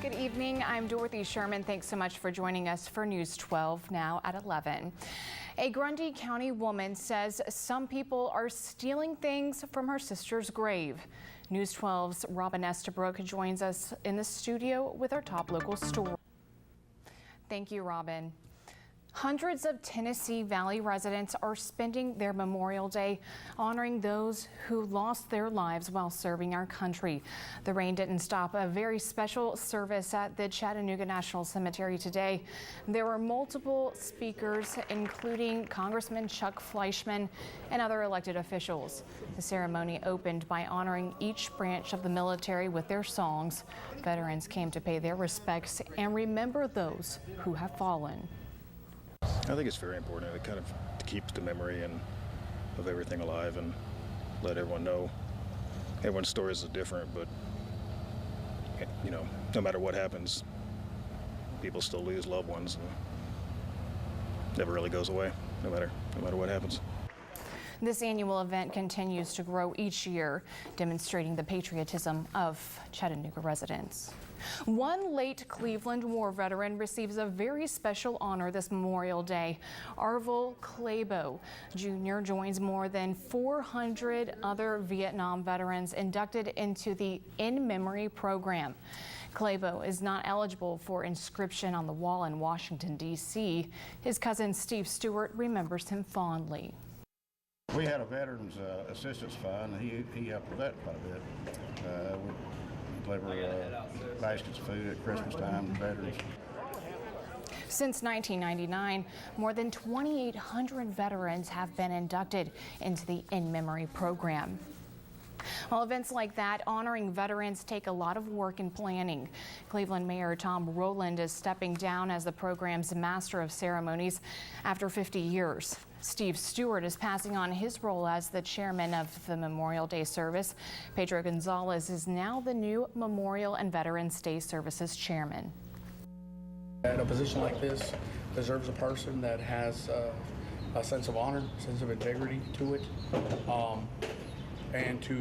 Good evening. I'm Dorothy Sherman. Thanks so much for joining us for News 12 now at 11. A Grundy County woman says some people are stealing things from her sister's grave. News 12's Robin Estabrook joins us in the studio with our top local story. Thank you, Robin. Hundreds of Tennessee Valley residents are spending their Memorial Day honoring those who lost their lives while serving our country. The rain didn't stop a very special service at the Chattanooga National Cemetery today. There were multiple speakers, including Congressman Chuck Fleischmann and other elected officials. The ceremony opened by honoring each branch of the military with their songs. Veterans came to pay their respects and remember those who have fallen. I think it's very important. It kind of keeps the memory of everything alive and let everyone know. Everyone's stories are different, but you know, no matter what happens, people still lose loved ones, and it never really goes away, no matter what happens. This annual event continues to grow each year, demonstrating the patriotism of Chattanooga residents. One late Cleveland War veteran receives a very special honor this Memorial Day. Arvil Clabo Jr. joins more than 400 other Vietnam veterans inducted into the In Memory program. Clabo is not eligible for inscription on the wall in Washington, D.C. His cousin Steve Stewart remembers him fondly. We had a Veterans Assistance Fund. He helped with that quite a bit. We deliver baskets of food at Christmas time to veterans. Since 1999, more than 2,800 veterans have been inducted into the In Memory program. Well, events like that honoring veterans take a lot of work and planning. Cleveland Mayor Tom Rowland is stepping down as the program's Master of Ceremonies after 50 years. Steve Stewart is passing on his role as the chairman of the Memorial Day service. Pedro Gonzalez is now the new Memorial and Veterans Day Services chairman. A position like this deserves a person that has a sense of honor, sense of integrity to it. And to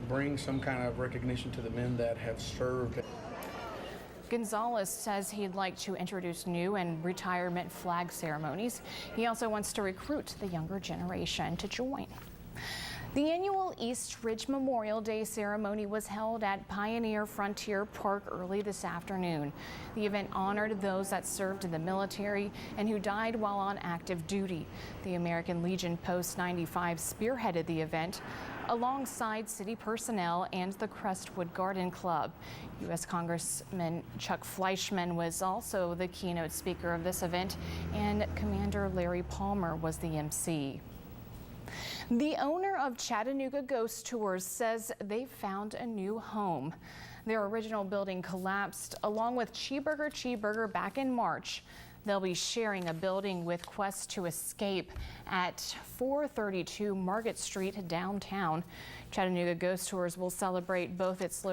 bring some kind of recognition to the men that have served. Gonzalez says he'd like to introduce new and retirement flag ceremonies. He also wants to recruit the younger generation to join. The annual East Ridge Memorial Day ceremony was held at Pioneer Frontier Park early this afternoon. The event honored those that served in the military and who died while on active duty. The American Legion Post 95 spearheaded the event alongside city personnel and the Crestwood Garden Club. U.S. Congressman Chuck Fleischmann was also the keynote speaker of this event, and Commander Larry Palmer was the MC. The owner of Chattanooga Ghost Tours says they found a new home. Their original building collapsed along with Cheeseburger back in March. They'll be sharing a building with Quest to Escape at 432 Market Street downtown. Chattanooga Ghost Tours will celebrate both its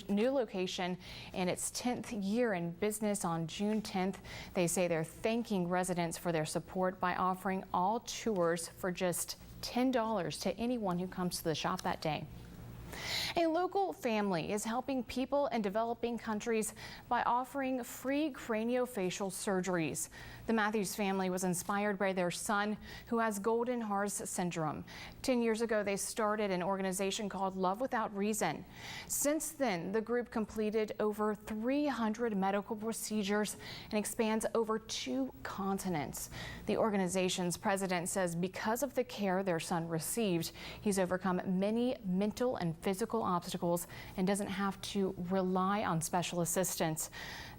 new location and its 10th year in business on June 10th. They say they're thanking residents for their support by offering all tours for just $10 to anyone who comes to the shop that day. A local family is helping people in developing countries by offering free craniofacial surgeries. The Matthews family was inspired by their son who has Goldenhar syndrome. 10 years ago, they started an organization called Love Without Reason. Since then, the group completed over 300 medical procedures and expands over 2 continents. The organization's president says because of the care their son received, he's overcome many mental and physical obstacles and doesn't have to rely on special assistance.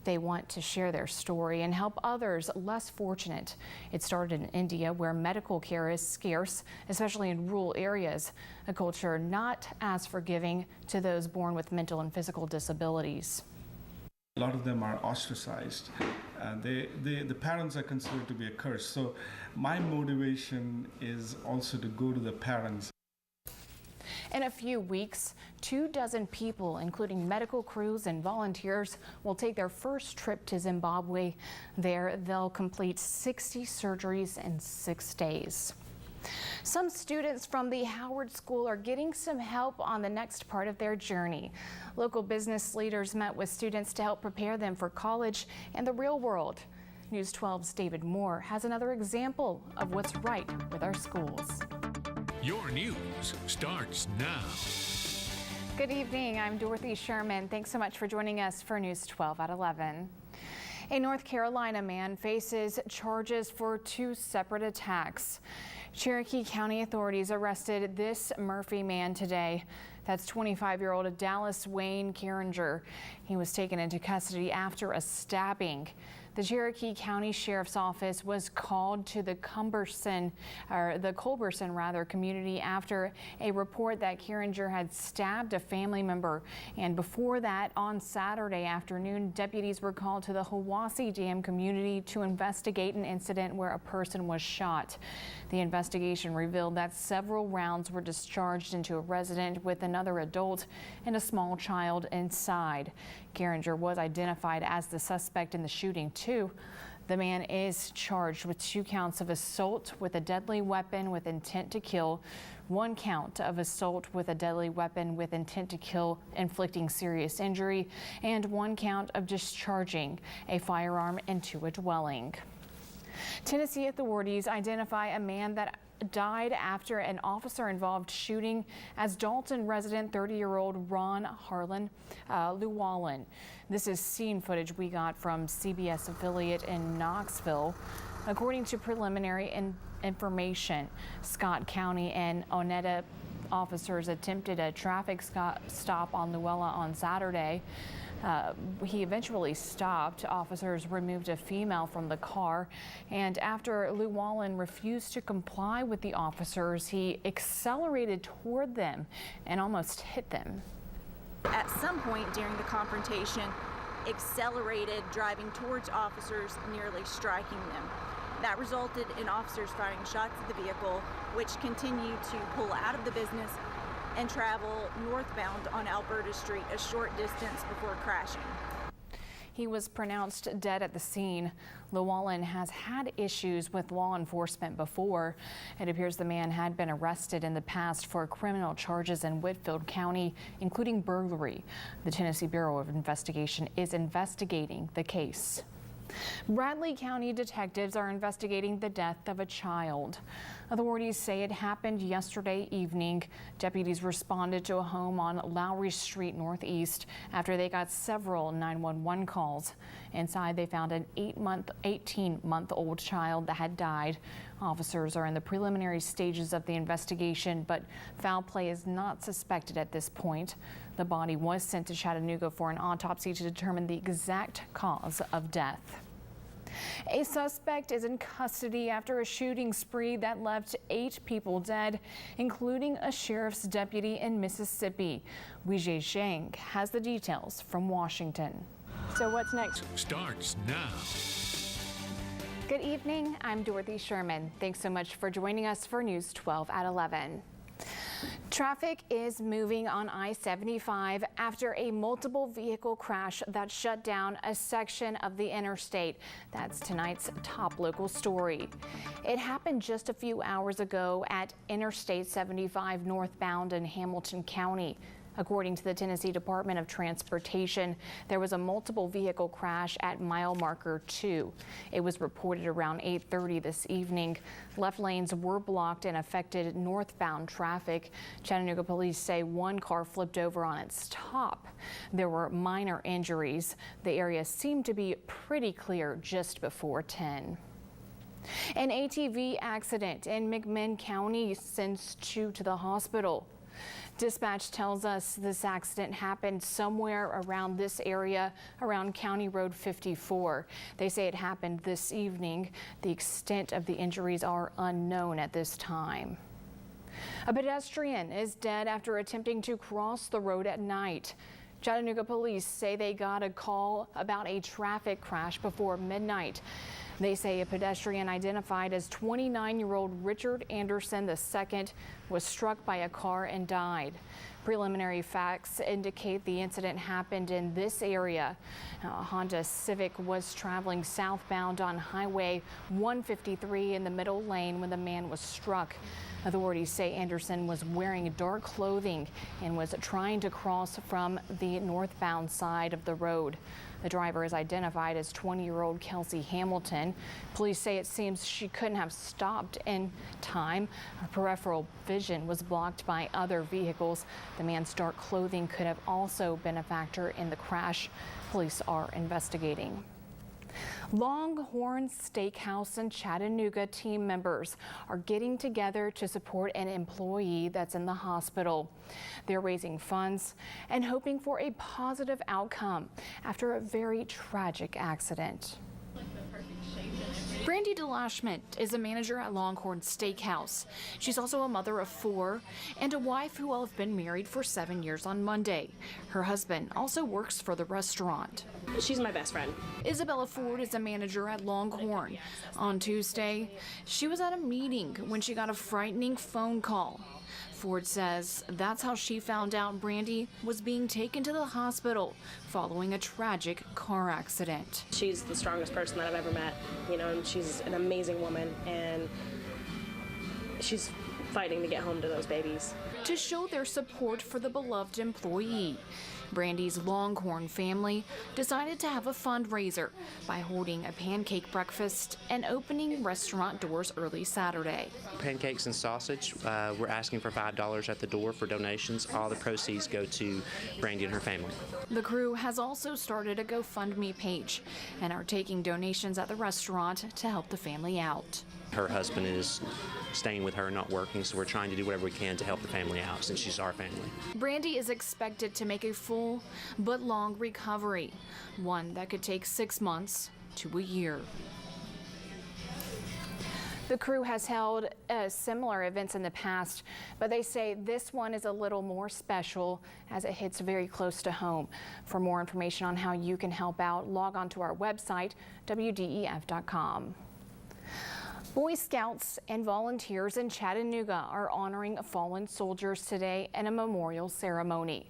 They want to share their story and help others less fortunate. It started in India, where medical care is scarce, especially in rural areas, a culture not as forgiving to those born with mental and physical disabilities. A lot of them are ostracized. The parents are considered to be a curse. So my motivation is also to go to the parents. In a few weeks, 24 people, including medical crews and volunteers, will take their first trip to Zimbabwe. There, they'll complete 60 surgeries in 6 days. Some students from the Howard School are getting some help on the next part of their journey. Local business leaders met with students to help prepare them for college and the real world. News 12's David Moore has another example of what's right with our schools. Your news starts now. Good evening, I'm Dorothy Sherman. Thanks so much for joining us for News 12 at 11. A North Carolina man faces charges for 2 separate attacks. Cherokee County authorities arrested this Murphy man today. That's 25-year-old Dallas Wayne Carringer. He was taken into custody after a stabbing. The Cherokee County Sheriff's Office was called to the Culberson community after a report that Carringer had stabbed a family member. And before that, on Saturday afternoon, deputies were called to the Hiwassee Dam community to investigate an incident where a person was shot. The investigation revealed that several rounds were discharged into a resident with another adult and a small child inside. Carringer was identified as the suspect in the shooting, too. The man is charged with 2 counts of assault with a deadly weapon with intent to kill, 1 count of assault with a deadly weapon with intent to kill, inflicting serious injury, and 1 count of discharging a firearm into a dwelling. Tennessee authorities identify a man that died after an officer-involved shooting as Dalton resident 30-year-old Ron Harlan Llewellyn. This is scene footage we got from CBS affiliate in Knoxville. According to preliminary information, Scott County and Onetta officers attempted a traffic stop on Llewellyn on Saturday. He eventually stopped. Officers removed a female from the car, and after Llewellyn refused to comply with the officers, he accelerated toward them and almost hit them. At some point during the confrontation, accelerated, driving towards officers, nearly striking them. That resulted in officers firing shots at the vehicle, which continued to pull out of the business and travel northbound on Alberta Street a short distance before crashing. He was pronounced dead at the scene. Llewellyn has had issues with law enforcement before. It appears the man had been arrested in the past for criminal charges in Whitfield County, including burglary. The Tennessee Bureau of Investigation is investigating the case. Bradley County detectives are investigating the death of a child. Authorities say it happened yesterday evening. Deputies responded to a home on Lowry Street Northeast after they got several 911 calls. Inside, they found an 18-month-old child that had died. Officers are in the preliminary stages of the investigation, but foul play is not suspected at this point. The body was sent to Chattanooga for an autopsy to determine the exact cause of death. A suspect is in custody after a shooting spree that left 8 people dead, including a sheriff's deputy in Mississippi. Weijie Zhang has the details from Washington. So what's next? Starts now. Good evening, I'm Dorothy Sherman. Thanks so much for joining us for News 12 at 11. Traffic is moving on I-75 after a multiple vehicle crash that shut down a section of the interstate. That's tonight's top local story. It happened just a few hours ago at Interstate 75 northbound in Hamilton County. According to the Tennessee Department of Transportation, there was a multiple vehicle crash at mile marker 2. It was reported around 8:30 this evening. Left lanes were blocked and affected northbound traffic. Chattanooga police say 1 car flipped over on its top. There were minor injuries. The area seemed to be pretty clear just before 10. An ATV accident in McMinn County sends 2 to the hospital. Dispatch tells us this accident happened somewhere around this area, around County Road 54. They say it happened this evening. The extent of the injuries are unknown at this time. A pedestrian is dead after attempting to cross the road at night. Chattanooga police say they got a call about a traffic crash before midnight. They say a pedestrian identified as 29-year-old Richard Anderson II was struck by a car and died. Preliminary facts indicate the incident happened in this area. A Honda Civic was traveling southbound on Highway 153 in the middle lane when the man was struck. Authorities say Anderson was wearing dark clothing and was trying to cross from the northbound side of the road. The driver is identified as 20-year-old Kelsey Hamilton. Police say it seems she couldn't have stopped in time. Her peripheral vision was blocked by other vehicles. The man's dark clothing could have also been a factor in the crash. Police are investigating. Longhorn Steakhouse in Chattanooga team members are getting together to support an employee that's in the hospital. They're raising funds and hoping for a positive outcome after a very tragic accident. Brandy DeLashment is a manager at Longhorn Steakhouse. She's also a mother of 4 and a wife who will have been married for 7 years on Monday. Her husband also works for the restaurant. She's my best friend. Isabella Ford is a manager at Longhorn. On Tuesday, she was at a meeting when she got a frightening phone call. Ford says that's how she found out Brandy was being taken to the hospital following a tragic car accident. She's the strongest person that I've ever met, and she's an amazing woman, and she's fighting to get home to those babies. To show their support for the beloved employee, Brandy's Longhorn family decided to have a fundraiser by holding a pancake breakfast and opening restaurant doors early Saturday. Pancakes and sausage. We're asking for $5 at the door for donations. All the proceeds go to Brandy and her family. The crew has also started a GoFundMe page and are taking donations at the restaurant to help the family out. Her husband is staying with her, not working, so we're trying to do whatever we can to help the family out since she's our family. Brandy is expected to make a full but long recovery, one that could take 6 months to a year. The crew has held similar events in the past, but they say this one is a little more special as it hits very close to home. For more information on how you can help out, log on to our website, WDEF.com. Boy Scouts and volunteers in Chattanooga are honoring fallen soldiers today in a memorial ceremony.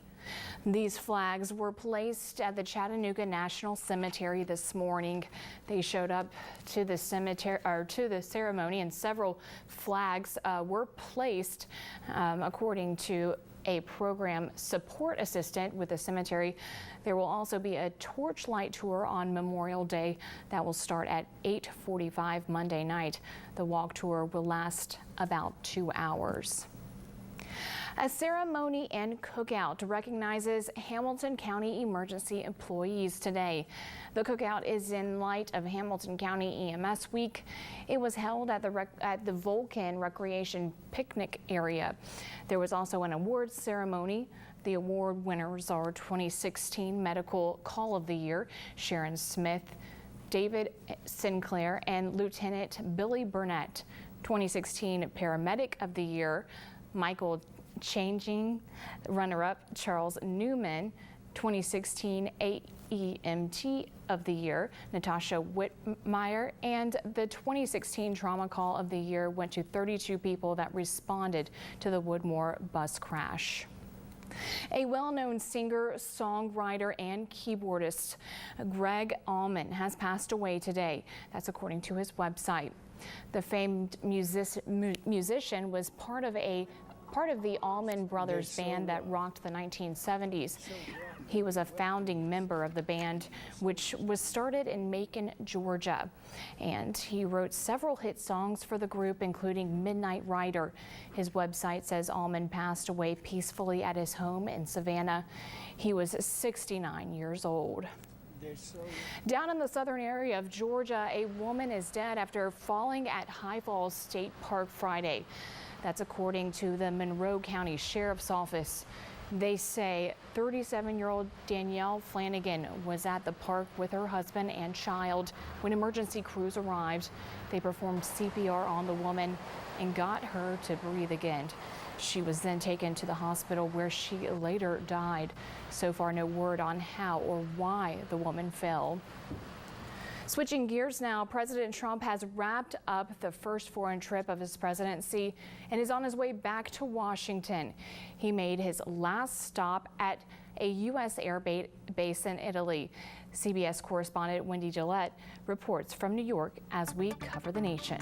These flags were placed at the Chattanooga National Cemetery this morning. They showed up to the cemetery or to the ceremony, and several flags were placed, according to a program support assistant with the cemetery. There will also be a torchlight tour on Memorial Day that will start at 8:45 Monday night. The walk tour will last about 2 hours. A ceremony and cookout recognizes Hamilton County emergency employees today. The cookout is in light of Hamilton County EMS Week. It was held at the Vulcan Recreation Picnic area. There was also an awards ceremony. The award winners are 2016 Medical Call of the Year, Sharon Smith, David Sinclair, and Lieutenant Billy Burnett. 2016 Paramedic of the Year, Michael Changing, runner-up Charles Newman. 2016 AEMT of the Year, Natasha Whitmire, and the 2016 Trauma Call of the Year went to 32 people that responded to the Woodmore bus crash. A well-known singer, songwriter, and keyboardist, Greg Allman, has passed away today. That's according to his website. The famed musician was part of the Allman Brothers band that rocked the 1970s. He was a founding member of the band, which was started in Macon, Georgia. And he wrote several hit songs for the group, including Midnight Rider. His website says Allman passed away peacefully at his home in Savannah. He was 69 years old. Down in the southern area of Georgia, a woman is dead after falling at High Falls State Park Friday. That's according to the Monroe County Sheriff's Office. They say 37-year-old Danielle Flanagan was at the park with her husband and child when emergency crews arrived. They performed CPR on the woman and got her to breathe again. She was then taken to the hospital where she later died. So far, no word on how or why the woman fell. Switching gears now, President Trump has wrapped up the first foreign trip of his presidency and is on his way back to Washington. He made his last stop at a U.S. air base in Italy. CBS correspondent Wendy Gillette reports from New York as we cover the nation.